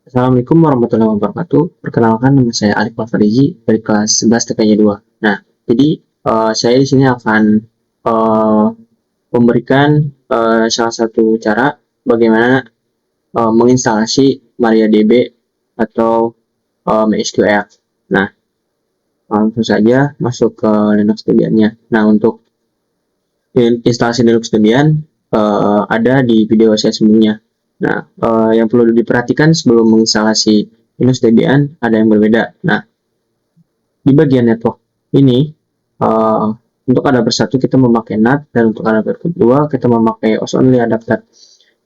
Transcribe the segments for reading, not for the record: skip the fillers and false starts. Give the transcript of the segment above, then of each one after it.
Assalamualaikum warahmatullahi wabarakatuh. Perkenalkan nama saya Alif Farizi dari kelas 11 TPJ 2. Nah, jadi saya di sini akan eh, memberikan salah satu cara bagaimana menginstalasi MariaDB atau MySQL. Nah, langsung saja masuk ke Linux Debian-nya. Nah, untuk instalasi Linux Debian ada di video saya sebelumnya. Nah, yang perlu diperhatikan sebelum menginstalasi Linux Debian ada yang berbeda. Nah, di bagian network ini untuk adapter 1 kita memakai NAT dan untuk adapter kedua kita memakai OS only adapter.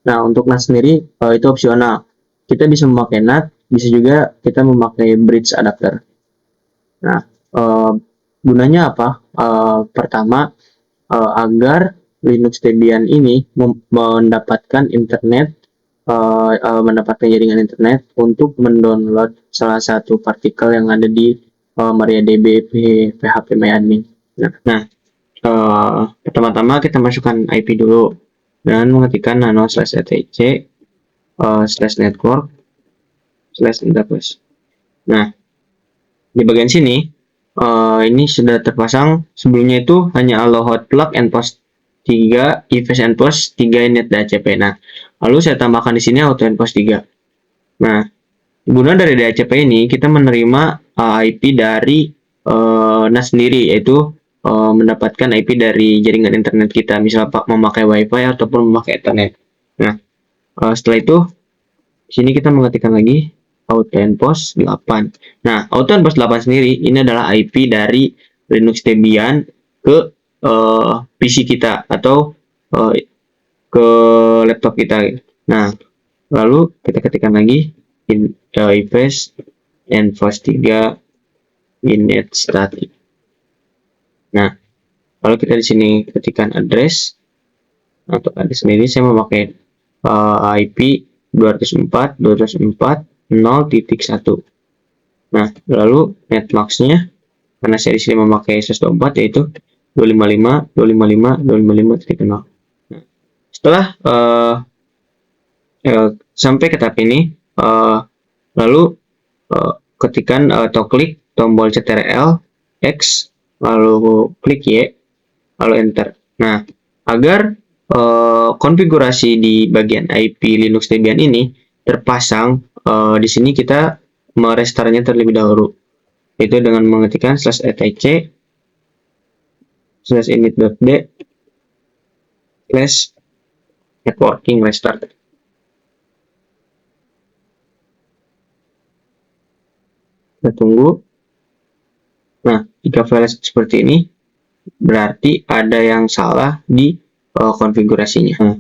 Nah, untuk NAT sendiri itu opsional. Kita bisa memakai NAT, bisa juga kita memakai bridge adapter. Nah, gunanya apa? Pertama, agar Linux Debian ini mendapatkan internet, mendapatkan jaringan internet untuk mendownload salah satu partikel yang ada di MariaDB phpMyAdmin. Nah, pertama-tama kita masukkan IP dulu dan mengetikkan nano/etc /network/database. Nah, di bagian sini ini sudah terpasang. Sebelumnya itu hanya allow hot plug and post 3 ifs and post 3 init DHCP. Nah, lalu saya tambahkan di sini auto and post 3. Nah, guna dari DHCP ini kita menerima IP dari NAS sendiri, yaitu mendapatkan IP dari jaringan internet kita, misal memakai WiFi ataupun memakai Ethernet. Nah, setelah itu sini kita mengetikkan lagi auto and post 8. Nah, auto and post 8 sendiri ini adalah IP dari Linux Debian ke PC kita atau ke laptop kita. Nah, lalu kita ketikkan lagi ifs and post 3 init static. Nah, kalau kita di sini ketikkan address, untuk address sendiri saya memakai IP 204.204.0.1. Nah, lalu netmax-nya karena saya di sini memakai SS24 yaitu 255.255.255.0. Nah, setelah sampai ke tahap ini, lalu ketikkan atau klik tombol Ctrl X, lalu klik Y, lalu enter. Nah, agar konfigurasi di bagian IP Linux Debian ini terpasang, di sini kita merestarnya terlebih dahulu, yaitu dengan mengetikkan /etc /init.d /networking restart. Kita tunggu. Nah, jika file seperti ini, berarti ada yang salah di konfigurasinya. Nah,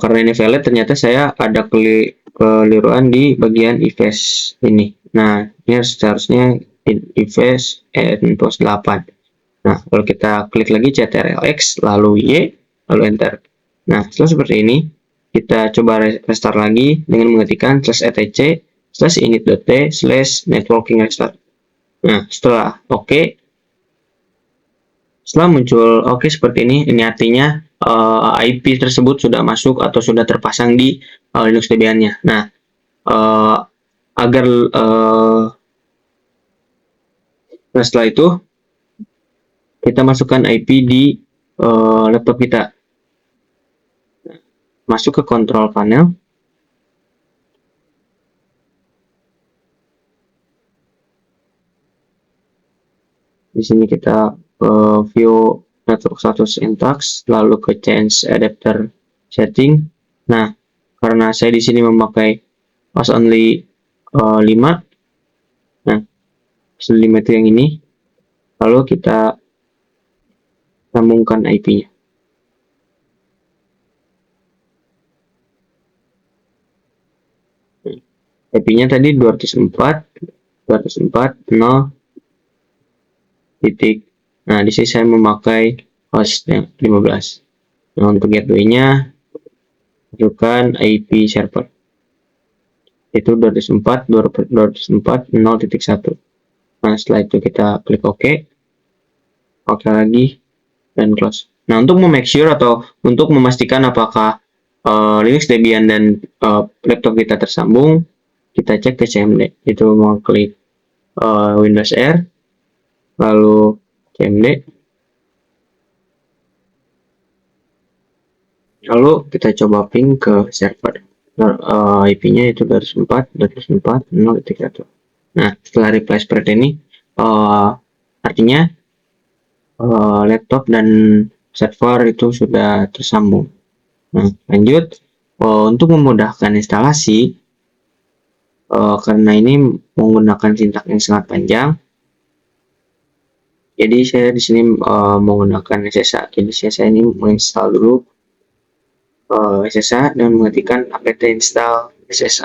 karena ini valid, ternyata saya ada keliruan di bagian ifs ini. Nah, ini seharusnya ifs and post 8. Nah, kalau kita klik lagi Ctrl X, lalu Y, lalu enter. Nah, setelah seperti ini, kita coba restart lagi dengan mengetikkan /etc /init.d /networking restart. Nah, setelah OK, setelah muncul OK seperti ini artinya IP tersebut sudah masuk atau sudah terpasang di Linux Debian-nya. Nah, nah setelah itu kita masukkan IP di laptop kita. Masuk ke control panel. Di sini kita view network status syntax, lalu ke change adapter setting. Nah, karena saya di sini memakai OS only 5. Nah, OS 5 itu yang ini. Lalu kita sambungkan IP-nya. IP-nya tadi 204.0. Nah, di sini saya memakai host yang 15. Nah, untuk gateway-nya masukkan IP server. Itu 204.0.1. Nah, setelah itu kita klik OK. OK lagi dan close. Nah, untuk memake sure atau untuk memastikan apakah Linux Debian dan laptop kita tersambung, kita cek ke CMD. Itu mau klik Windows R, lalu CMD, lalu kita coba ping ke server. IP-nya itu 204.204.0.1. Nah, setelah reply seperti ini, artinya laptop dan server itu sudah tersambung. Nah, lanjut, untuk memudahkan instalasi, karena ini menggunakan sintak yang sangat panjang, jadi saya di sini menggunakan SSH. Jadi saya ini menginstal dulu SSH dan mengetikkan apt install SSH.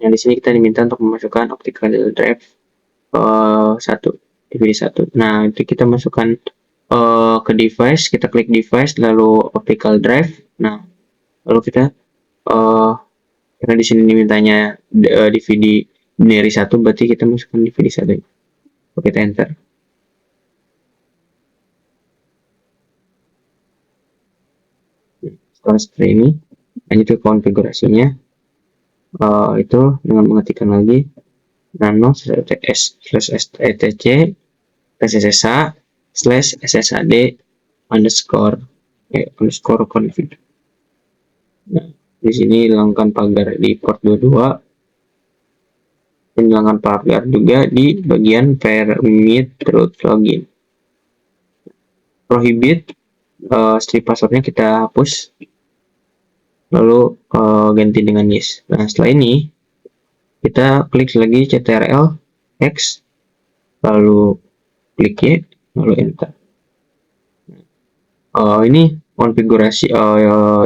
Nah, di sini kita diminta untuk memasukkan optical drive 1, DVD 1. Nah, itu kita masukkan ke device, kita klik device, lalu optical drive. Nah, lalu kita karena di sini dimintanya DVD binary 1, berarti kita masukkan DVD 1. Oke, kita enter. Setelah seperti ini, lanjut ke konfigurasinya. Itu dengan mengetikkan lagi nano /etc /sshd underscore config. Nah, di sini hilangkan pagar di port 22 dan hilangkan pagar juga di bagian permit root login. Prohibit strip passwordnya kita hapus, lalu ganti dengan yes. Nah, setelah ini kita klik lagi ctrl x, lalu klik Y, lalu enter. Ini konfigurasi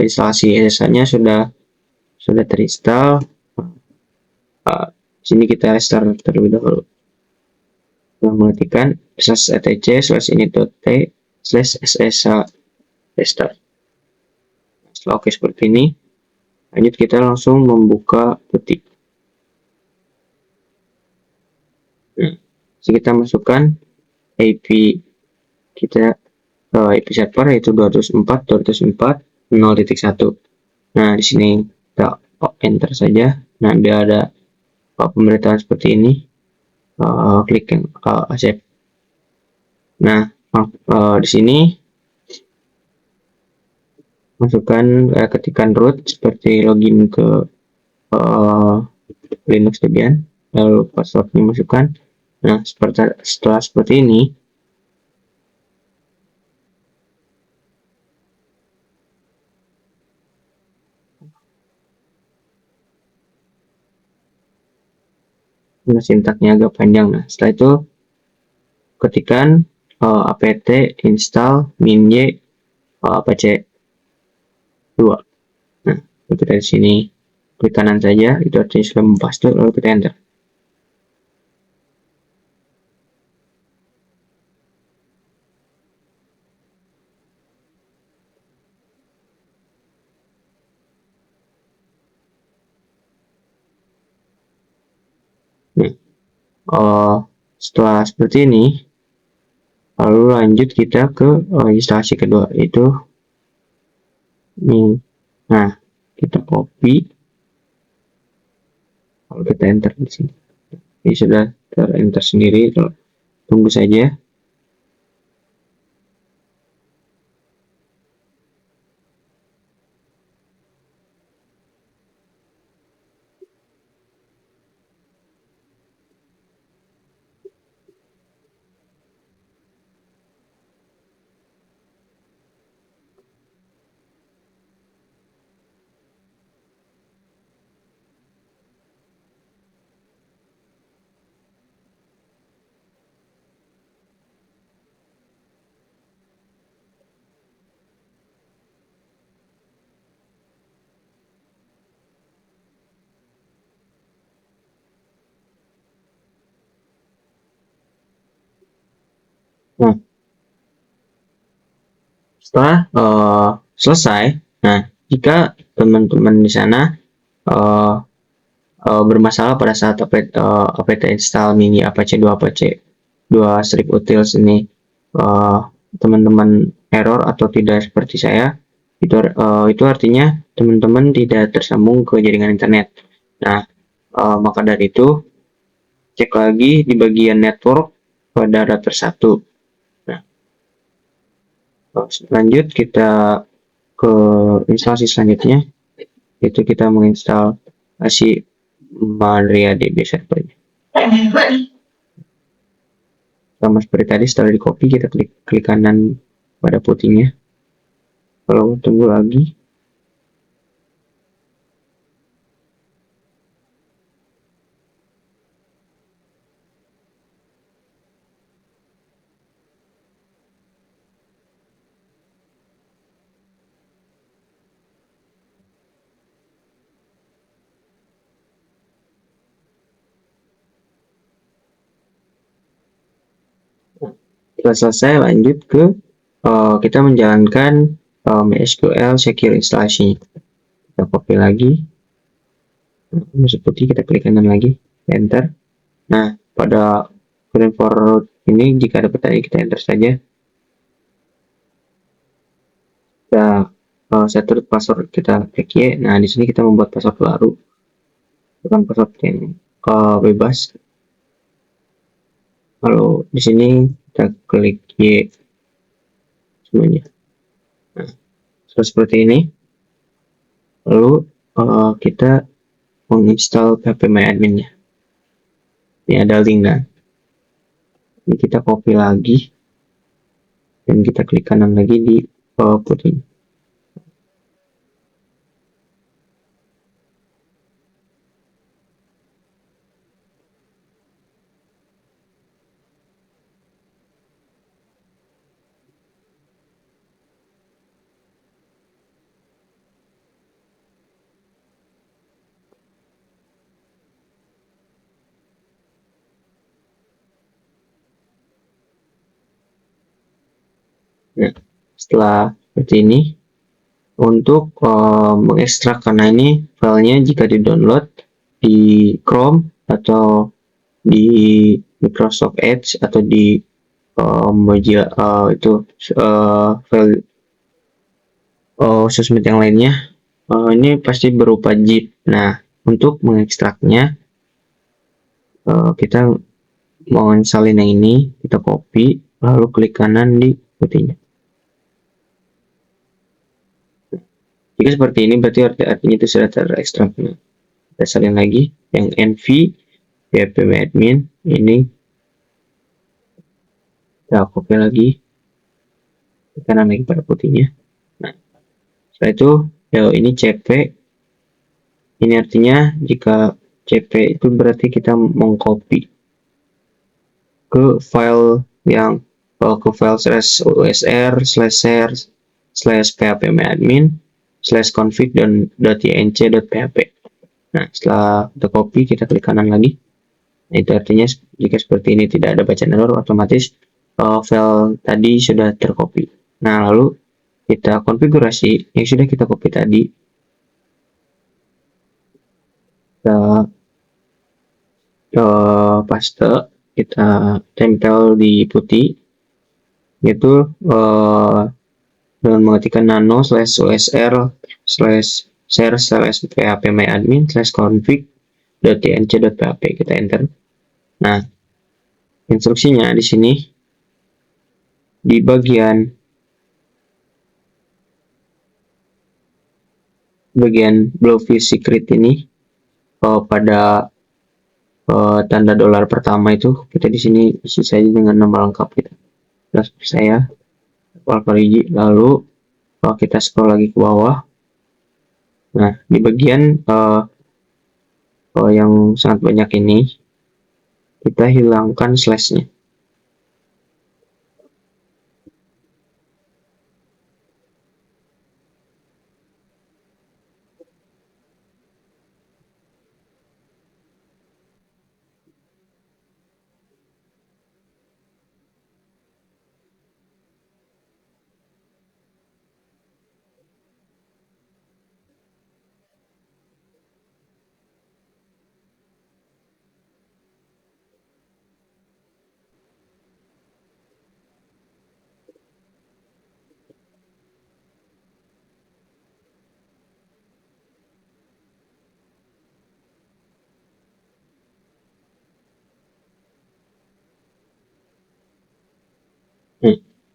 instalasi SSH-nya sudah terinstall. Sini kita restart terlebih dahulu. Mengetikkan /etc/ini.t/ssh restart. Setelah oke seperti ini, lanjut kita langsung membuka putih. Nah, kita masukkan IP kita, IP server yaitu 204.204.0.1. Nah, di sini kita enter saja. Nah, dia ada pemberitahuan seperti ini. Klik yang accept. Nah, di sini masukkan ketikan root seperti login ke Linux Debian, lalu passwordnya masukkan. Nah, setelah seperti ini, nah, sintaknya agak panjang. Nah, setelah itu ketikkan apt install min-y apache 2. Nah, kita dari sini klik kanan saja, itu artinya sudah mempaste, lalu kita enter. Setelah seperti ini, lalu lanjut kita ke instalasi kedua, itu ini. Nah, kita copy, lalu kita enter di sini. Ini sudah ter-enter sendiri, tunggu saja. Nah, setelah selesai, nah jika teman-teman di sana bermasalah pada saat apt install mini apache 2 strip utils ini, teman-teman error atau tidak seperti saya, itu artinya teman-teman tidak tersambung ke jaringan internet. Nah, maka dari itu cek lagi di bagian network pada router 1. Nah, lanjut kita ke instalasi selanjutnya, yaitu kita menginstalasi MariaDB servernya. Sama seperti tadi, setelah di copy kita klik kanan pada putihnya. Kalau tunggu lagi, setelah selesai lanjut ke kita menjalankan MySQL Secure Installation. Kita copy lagi, seperti kita klik kanan lagi, enter. Nah, pada print forward ini jika ada pertanyaan kita enter saja. Kita set root password, kita klik Y. Nah, di sini kita membuat password baru, bukan password yang bebas. Lalu di sini kita klik Y semuanya. Nah, seperti ini. Lalu kita menginstal phpMyAdmin-nya. Ini ada link. Nah, ini kita copy lagi dan kita klik kanan lagi di putih. Nah, setelah seperti ini, untuk mengekstrak, karena ini filenya jika di download di Chrome atau di Microsoft Edge atau di Mozilla itu file sosmed yang lainnya, ini pasti berupa zip. Nah, untuk mengekstraknya kita mau installin yang ini, kita copy lalu klik kanan di putihnya. Jika seperti ini berarti artinya itu sudah terekstrak. Nah, kita salin lagi yang nv phpMyAdmin ini, kita copy lagi kanan lagi pada putihnya. Nah, setelah itu ya ini cp, ini artinya jika cp itu berarti kita mengcopy ke file yang ke file /usr/share/phpMyAdmin/config dan .inc.php. Nah, setelah kita copy, kita klik kanan lagi. Nah, itu artinya jika seperti ini tidak ada bacaan error, otomatis file tadi sudah tercopy. Nah, lalu kita konfigurasi yang sudah kita copy tadi. Kita paste, kita tempel di putih, yaitu dengan mengetikkan nano/usr/share/phpMyAdmin/config.inc.php, kita enter. Nah, instruksinya di sini di bagian Blowfish secret ini pada tanda dolar pertama itu kita di sini isi saja dengan nama lengkap kita. Seperti saya Alfariji. Lalu kita scroll lagi ke bawah. Nah, di bagian yang sangat banyak ini kita hilangkan slashnya.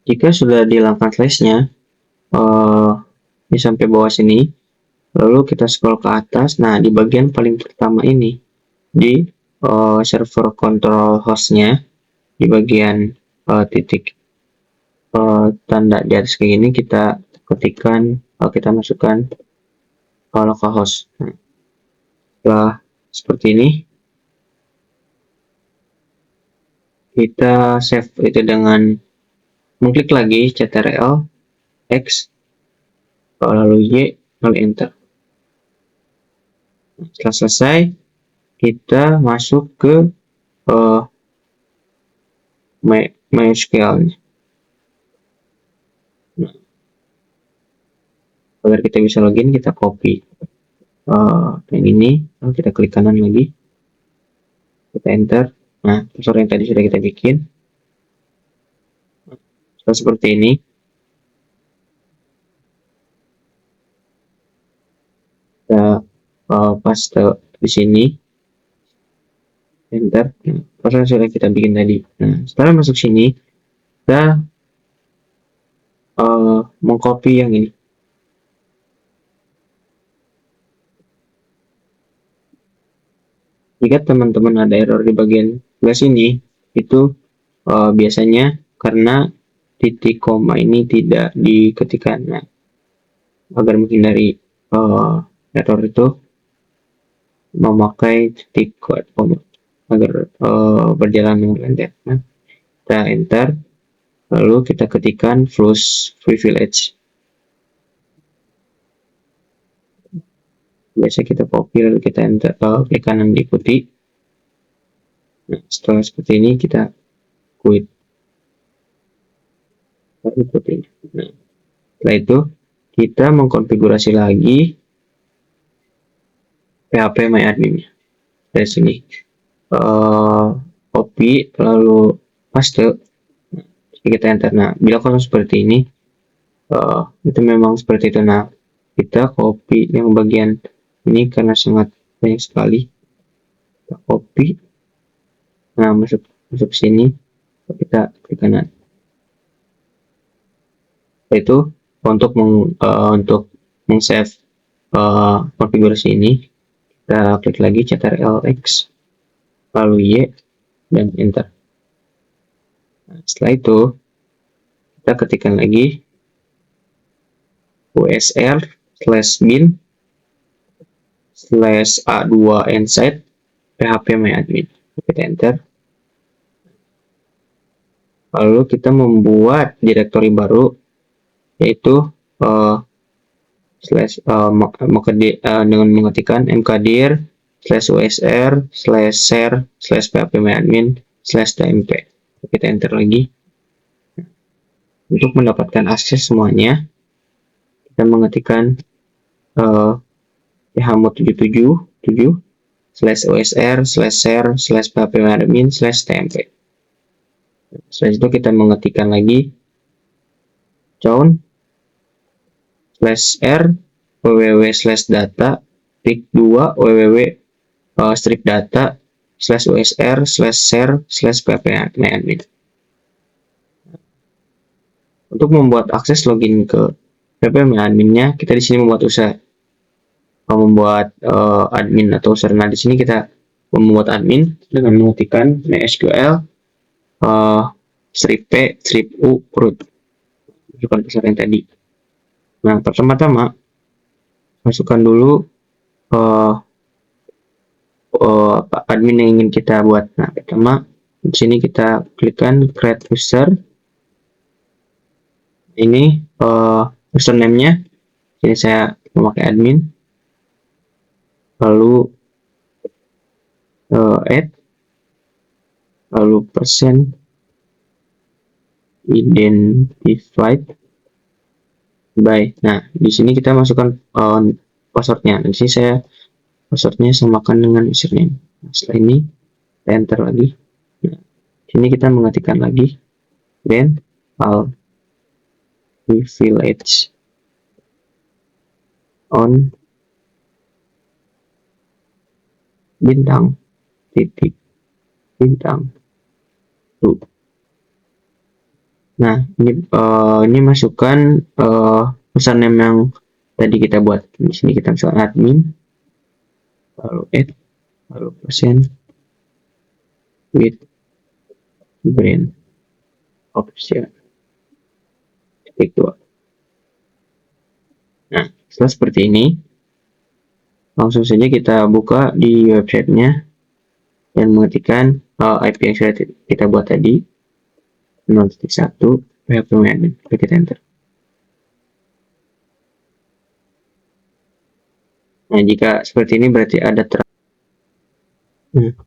Jika sudah dihilangkan slashnya ini sampai bawah sini, lalu kita scroll ke atas. Nah, di bagian paling pertama ini di server control hostnya, di bagian titik tanda di atas kayak gini, kita ketikkan, kita masukkan localhost. Nah, setelah seperti ini, kita save itu dengan mengklik lagi Ctrl X lalu Y lalu enter. Setelah selesai, kita masuk ke MySQL. Nah, agar kita bisa login, kita copy yang ini, lalu kita klik kanan lagi, kita enter. Nah, password yang tadi sudah kita bikin. Seperti ini. Kita paste di sini, enter. Nah, password sudah kita bikin tadi. Nah, setelah masuk sini, kita mengcopy yang ini. Jika teman-teman ada error di bagian sebelah sini, itu biasanya karena titik koma ini tidak diketikkan. Nah, agar menghindari error itu, memakai titik koma agar berjalan dengan lancar. Nah, kita enter, lalu kita ketikkan flush privilege. Biasa kita copy, lalu kita enter, klik kanan diikuti. Nah, setelah seperti ini kita quit. Ikuti. Nah, setelah itu kita mengkonfigurasi lagi PHP MyAdmin dari sini. Copy lalu paste. Kita enter. Nah, bila kosong seperti ini, itu memang seperti itu. Nah, kita copy yang bagian ini karena sangat banyak sekali. Kita copy. Nah, masuk sini, kita klik kanan. Itu untuk meng-save konfigurasi ini, kita klik lagi Ctrl X lalu Y dan enter. Nah, setelah itu kita ketikkan lagi usr/bin /a2 inside php myadmin. Kita enter. Lalu kita membuat direktori baru, yaitu dengan mengetikkan mkdir /usr/share/php-myadmin/tmp. Kita enter lagi. Untuk mendapatkan akses semuanya, kita mengetikkan chmod77/usr/share/php-myadmin/tmp. Setelah itu kita mengetikkan lagi chown/r www/data /2 www/strip data/usr/share/php-myadmin. Untuk membuat akses login ke php-myadmin-nya, kita di sini membuat user, membuat admin atau user. Nah, di sini kita membuat admin dengan mengetikkan MySQL strip p strip u root, masukkan user yang tadi. Nah, pertama-tama masukkan dulu admin yang ingin kita buat. Nah, pertama di sini kita klikkan create user. Ini username-nya. Jadi saya memakai admin. Lalu add, lalu persen identified by. Nah, di sini kita masukkan passwordnya. Di sini saya passwordnya samakan dengan username. Nah, setelah ini kita enter lagi. Nah, sini kita mengetikkan lagi then privilege on bintang titik bintang 2. Nah, ini masukkan username yang tadi kita buat. Di sini kita masukkan admin, lalu add, lalu persen with brand option titik 2. Nah, setelah seperti ini, langsung saja kita buka di websitenya dan mengetikkan IP yang sudah kita buat tadi 0.1 admin. Klik enter. Nah, jika seperti ini berarti ada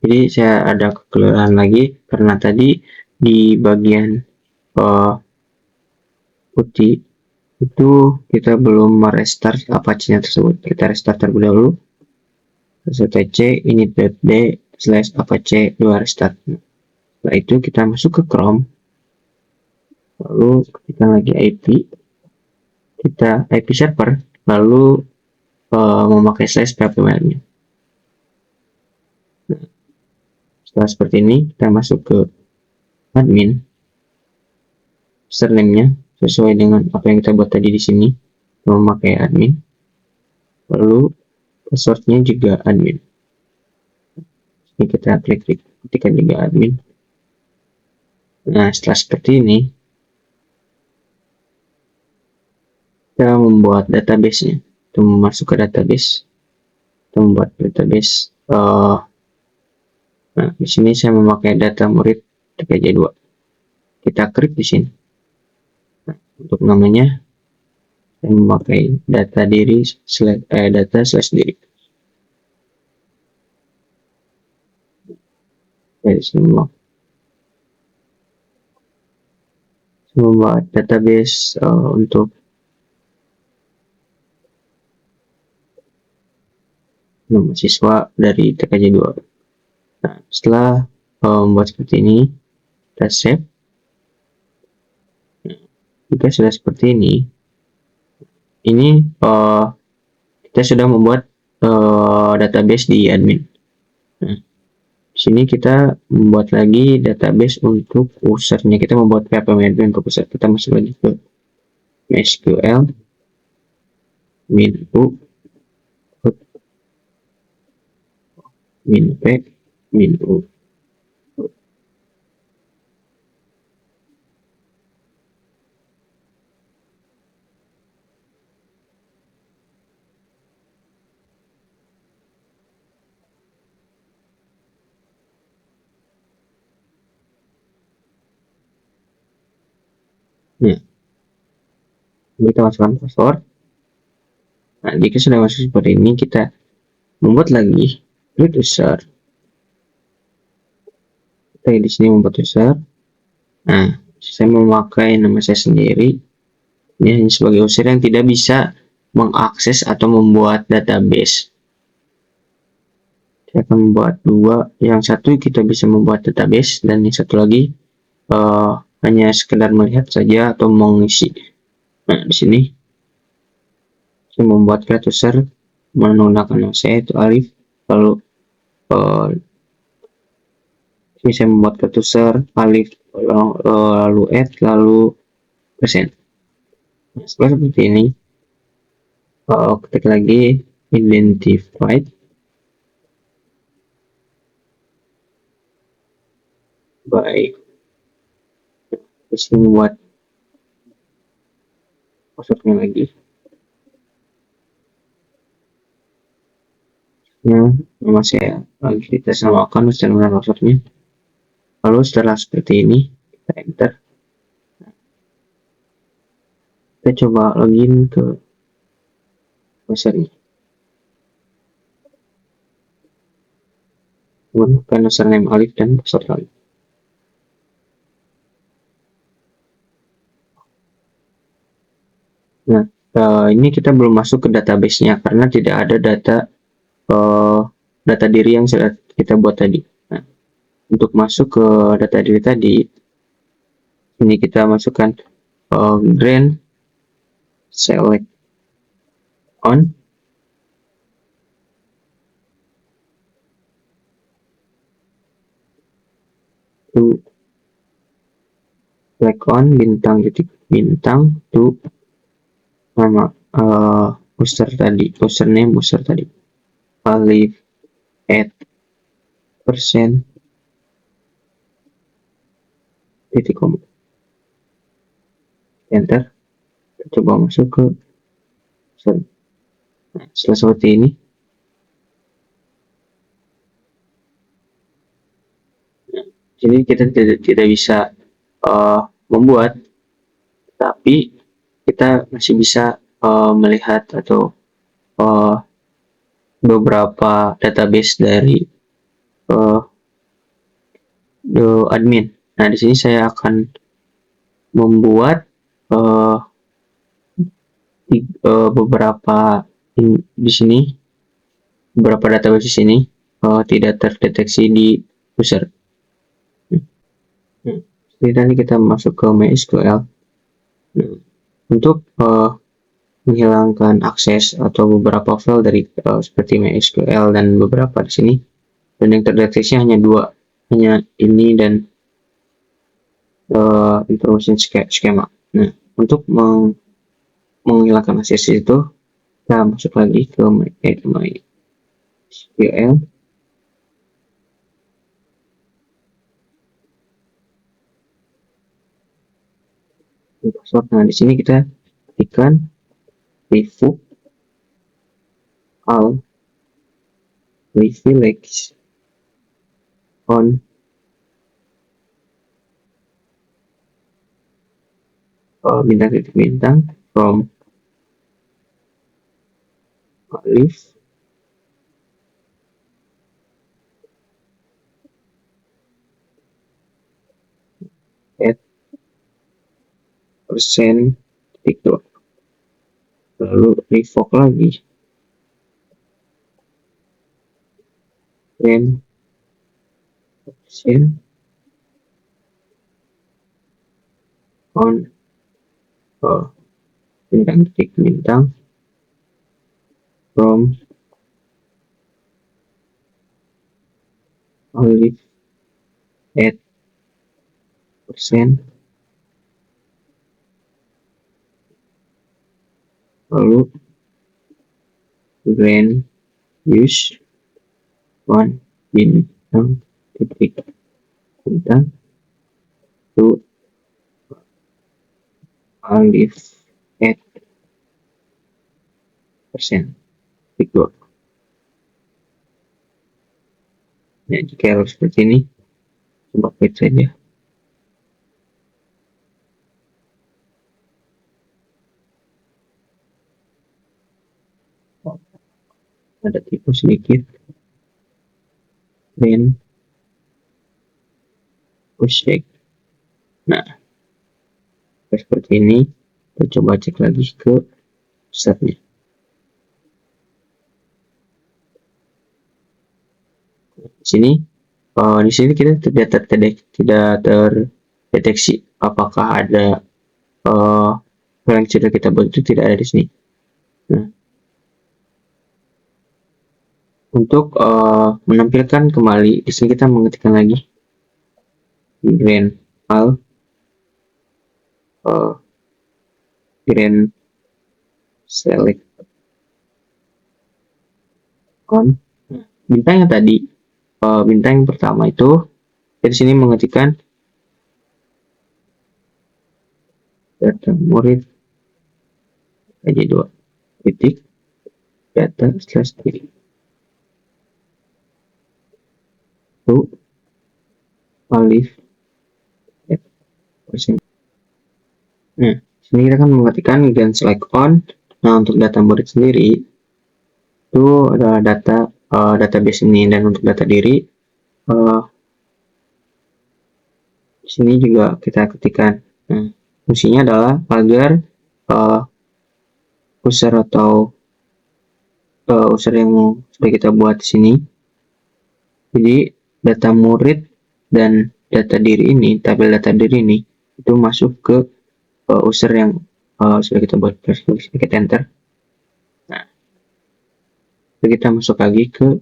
jadi saya ada kekeliruan lagi karena tadi di bagian putih itu kita belum merestart Apache-nya tersebut. Kita restart terlebih dahulu. Tc init.d/apache 2 restart. Setelah itu kita masuk ke Chrome, lalu ketikkan lagi kita IP server, lalu memakai /phpMyAdmin. Nah, setelah seperti ini kita masuk ke admin, username-nya sesuai dengan apa yang kita buat tadi di sini, memakai admin, lalu password-nya juga admin. Ini kita klik ketikkan juga admin. Nah, setelah seperti ini kita membuat database-nya. Kita masuk ke database, kita membuat database. Nah, di sini saya memakai data murid TPJ2. Kita klik di sini. Nah, untuk namanya saya memakai data diri data/diri. Dari sini membuat database untuk mahasiswa dari TKJ2. Nah, setelah membuat seperti ini, kita save. Nah, jika sudah seperti ini kita sudah membuat database di admin. Nah, di sini kita membuat lagi database untuk usernya. Kita membuat phpMyAdmin untuk user. Kita masuk lagi ke MySQL min.u. Nah, kita masukkan password. Nah, jika sudah masuk seperti ini, kita membuat lagi root user. Kita di sini membuat user. Nah, saya memakai nama saya sendiri. Ini hanya sebagai user yang tidak bisa mengakses atau membuat database. Saya akan membuat dua. Yang satu kita bisa membuat database dan yang satu lagi hanya sekedar melihat saja atau mengisi. Nah, di sini saya membuat create user menggunakan nama saya itu Alif, lalu ini saya membuat create user Alif, lalu add, lalu persen. Nah, setelah seperti ini ketik lagi identified by, terus membuat passwordnya lagi. Nama saya lagi kita samakan secara passwordnya. Lalu setelah seperti ini kita enter. Kita coba login ke usernya. Gunakan username Alif dan password Alif. Nah, ini kita belum masuk ke database-nya karena tidak ada data diri yang sudah kita buat tadi. Nah, untuk masuk ke data diri tadi, ini kita masukkan grant select on to Click on bintang titik bintang to nama user tadi, username user tadi, leave at persen titik com, enter, coba masuk ke user. Nah, setelah seperti ini, jadi kita tidak bisa membuat, tapi kita masih bisa melihat atau beberapa database dari admin. Nah, di sini saya akan membuat beberapa di sini, beberapa database di sini tidak terdeteksi di user. Jadi nanti kita masuk ke MySQL. Untuk menghilangkan akses atau beberapa file dari seperti MySQL dan beberapa di sini, dan yang terdeteksi hanya dua, hanya ini dan information schema. Nah, untuk menghilangkan akses itu, kita masuk lagi ke MySQL. Nah, di sini kita ketikkan revoke all privilege on bintang titik bintang from leave at persen titik dua, lalu revoke lagi then persen on bintang titik bintang from leave at persen, lalu when use one bintang titik bintang to leave at persen titik dua. Nah, jika error seperti ini, coba quit saja. Ada tipe sedikit, then push check. Nah, seperti ini. Kita coba cek lagi ke usernya. Di sini kita tidak terdeteksi apakah ada file yang sudah kita buat, itu tidak ada di sini. Nah, untuk menampilkan kembali, di sini kita mengetikkan lagi grand file grand select on bintang yang tadi, bintang yang pertama itu di sini mengetikkan data murid aja 2 titik data slash titik to leave persen. Nah, sini kita akan mengetikkan grand select on. Nah, untuk data murid sendiri itu adalah data database ini, dan untuk data diri di sini juga kita ketikkan. Nah, fungsinya adalah agar user atau user yang sudah kita buat di sini, jadi data murid dan data diri ini, tabel data diri ini itu masuk ke user yang sudah kita buat. Sedikit enter. Nah, kita masuk lagi ke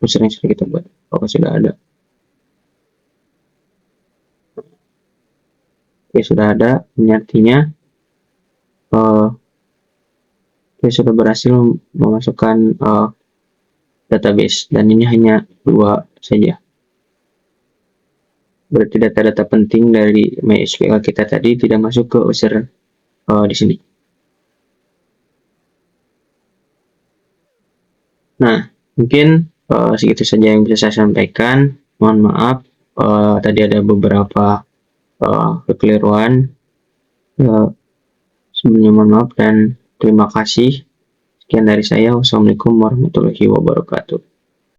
user yang sudah kita buat, apakah sudah ada. Oke, sudah ada. Ini artinya saya sudah berhasil memasukkan database, dan ini hanya 2 saja. Berarti data-data penting dari MySQL kita tadi tidak masuk ke user di sini. Nah, mungkin segitu saja yang bisa saya sampaikan. Mohon maaf, tadi ada beberapa kekeliruan. Sebelumnya mohon maaf dan terima kasih. Sekian dari saya. Wassalamualaikum warahmatullahi wabarakatuh.